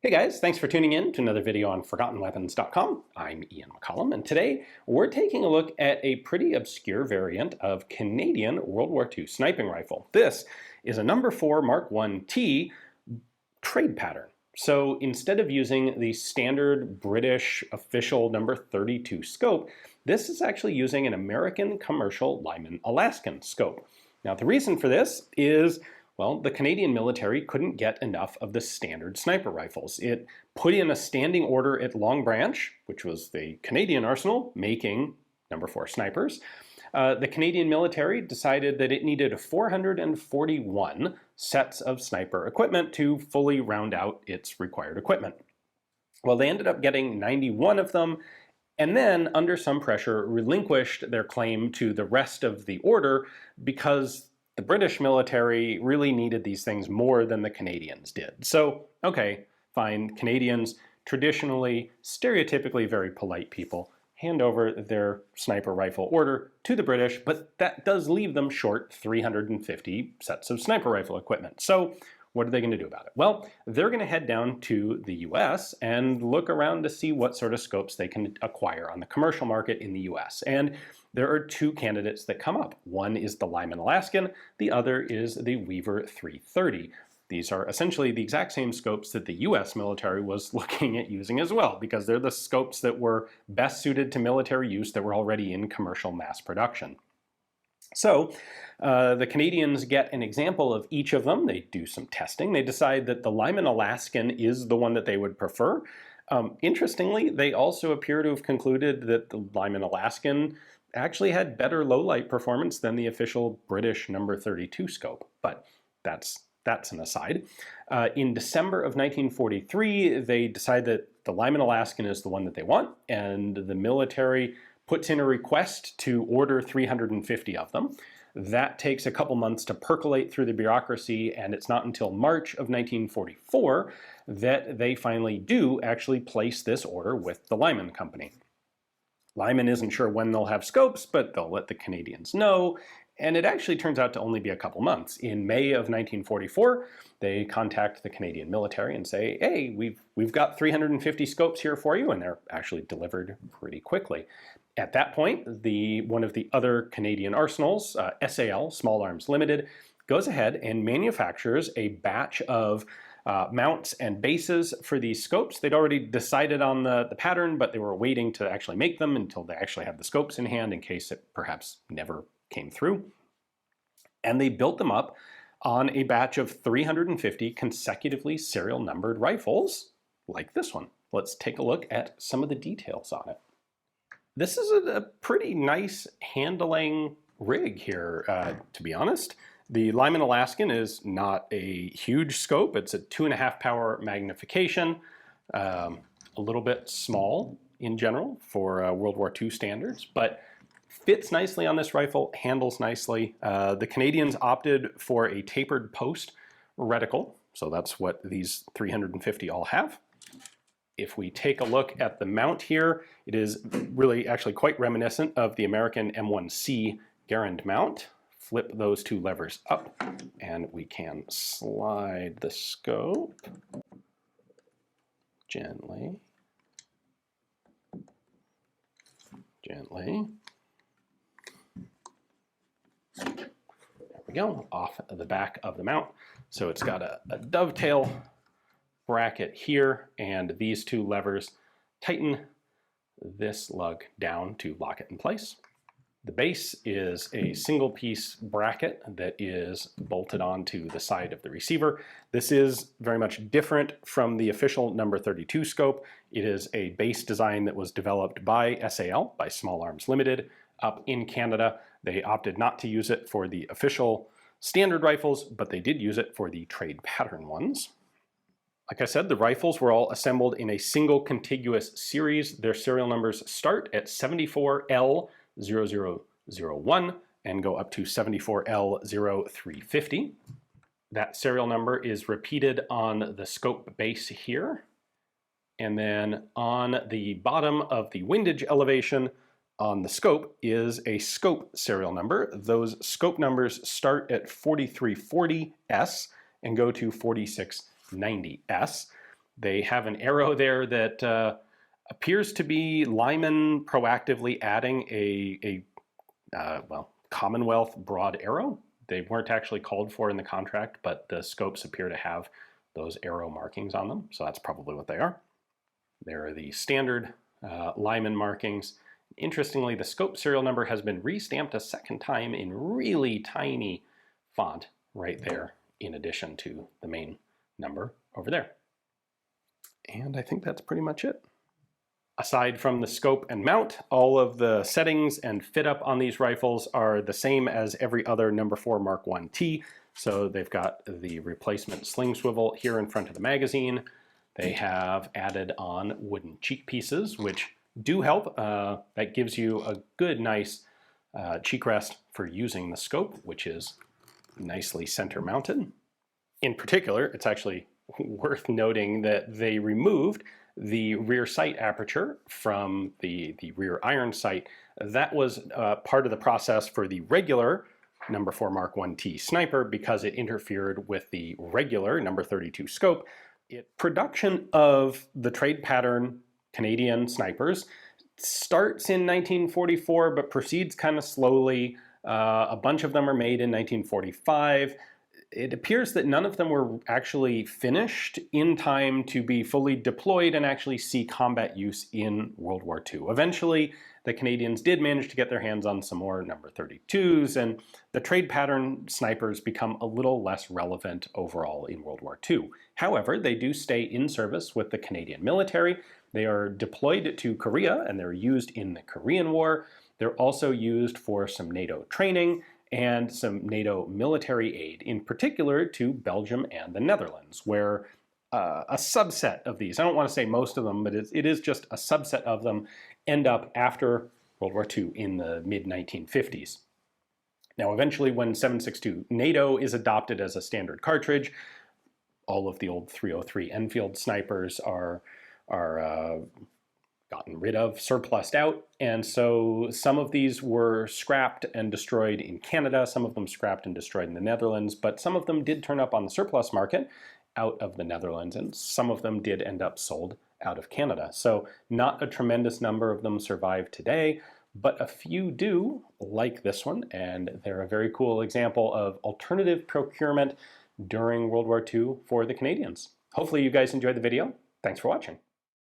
Hey guys, thanks for tuning in to another video on ForgottenWeapons.com. I'm Ian McCollum, and today we're taking a look at a pretty obscure variant of Canadian World War II sniping rifle. This is a No. 4 Mark 1T trade pattern. So instead of using the standard British official No. 32 scope, this is actually using an American commercial Lyman Alaskan scope. Now the reason for this is, well, the Canadian military couldn't get enough of the standard sniper rifles. It put in a standing order at Long Branch, which was the Canadian arsenal making No. 4 snipers. The Canadian military decided that it needed 441 sets of sniper equipment to fully round out its required equipment. Well, they ended up getting 91 of them, and then, under some pressure, relinquished their claim to the rest of the order because the British military really needed these things more than the Canadians did. So, okay, fine, Canadians, traditionally, stereotypically very polite people, hand over their sniper rifle order to the British, but that does leave them short 350 sets of sniper rifle equipment. So what are they going to do about it? Well, they're going to head down to the US and look around to see what sort of scopes they can acquire on the commercial market in the US. And there are two candidates that come up. One is the Lyman Alaskan, the other is the Weaver 330. These are essentially the exact same scopes that the US military was looking at using as well, because they're the scopes that were best suited to military use that were already in commercial mass production. So the Canadians get an example of each of them. They do some testing. They decide that the Lyman Alaskan is the one that they would prefer. Interestingly, they also appear to have concluded that the Lyman Alaskan actually had better low-light performance than the official British No. 32 scope, but that's an aside. In December of 1943, they decide that the Lyman Alaskan is the one that they want, and the military puts in a request to order 350 of them. That takes a couple months to percolate through the bureaucracy, and it's not until March of 1944 that they finally do actually place this order with the Lyman Company. Lyman isn't sure when they'll have scopes, but they'll let the Canadians know, and it actually turns out to only be a couple months. In May of 1944, they contact the Canadian military and say, hey, we've got 350 scopes here for you, and they're actually delivered pretty quickly. At that point, one of the other Canadian arsenals, SAL, Small Arms Limited, goes ahead and manufactures a batch of mounts and bases for these scopes. They'd already decided on the pattern, but they were waiting to actually make them until they actually had the scopes in hand in case it perhaps never came through. And they built them up on a batch of 350 consecutively serial numbered rifles like this one. Let's take a look at some of the details on it. This is a pretty nice handling rig here, to be honest. The Lyman Alaskan is not a huge scope. It's a 2.5 power magnification, a little bit small in general for World War II standards, but fits nicely on this rifle, handles nicely. The Canadians opted for a tapered post reticle, so that's what these 350 all have. If we take a look at the mount here, it is really actually quite reminiscent of the American M1C Garand mount. Flip those two levers up and we can slide the scope gently. There we go, off the back of the mount. So it's got a dovetail bracket here, and these two levers tighten this lug down to lock it in place. The base is a single piece bracket that is bolted onto the side of the receiver. This is very much different from the official No. 32 scope. It is a base design that was developed by SAL, by Small Arms Limited, up in Canada. They opted not to use it for the official standard rifles, but they did use it for the trade pattern ones. Like I said, the rifles were all assembled in a single contiguous series. Their serial numbers start at 74L0001 and go up to 74L0350. That serial number is repeated on the scope base here. And then on the bottom of the windage elevation on the scope is a scope serial number. Those scope numbers start at 4340S and go to 4690S. They have an arrow there that appears to be Lyman proactively adding a Commonwealth broad arrow. They weren't actually called for in the contract, but the scopes appear to have those arrow markings on them, so that's probably what they are. There are the standard Lyman markings. Interestingly, the scope serial number has been re-stamped a second time in really tiny font right there, in addition to the main number over there. And I think that's pretty much it. Aside from the scope and mount, all of the settings and fit up on these rifles are the same as every other No. 4 Mark 1T. So they've got the replacement sling swivel here in front of the magazine. They have added on wooden cheek pieces, which do help. That gives you a good, nice cheek rest for using the scope, which is nicely center mounted. In particular, it's actually worth noting that they removed the rear sight aperture from the rear iron sight. That was part of the process for the regular No. 4 Mark 1T sniper because it interfered with the regular No. 32 scope. Production of the trade pattern Canadian snipers starts in 1944 but proceeds kind of slowly. A bunch of them are made in 1945. It appears that none of them were actually finished in time to be fully deployed and actually see combat use in World War II. Eventually, the Canadians did manage to get their hands on some more No. 32s, and the trade pattern snipers become a little less relevant overall in World War II. However, they do stay in service with the Canadian military. They are deployed to Korea, and they're used in the Korean War. They're also used for some NATO training and some NATO military aid, in particular to Belgium and the Netherlands, where a subset of these, I don't want to say most of them, but it is just a subset of them, end up after World War II in the mid-1950s. Now, eventually, when 7.62 NATO is adopted as a standard cartridge, all of the old 303 Enfield snipers are gotten rid of, surplused out, and so some of these were scrapped and destroyed in Canada, some of them scrapped and destroyed in the Netherlands, but some of them did turn up on the surplus market out of the Netherlands, and some of them did end up sold out of Canada. So not a tremendous number of them survive today, but a few do, like this one, and they're a very cool example of alternative procurement during World War II for the Canadians. Hopefully you guys enjoyed the video. Thanks for watching.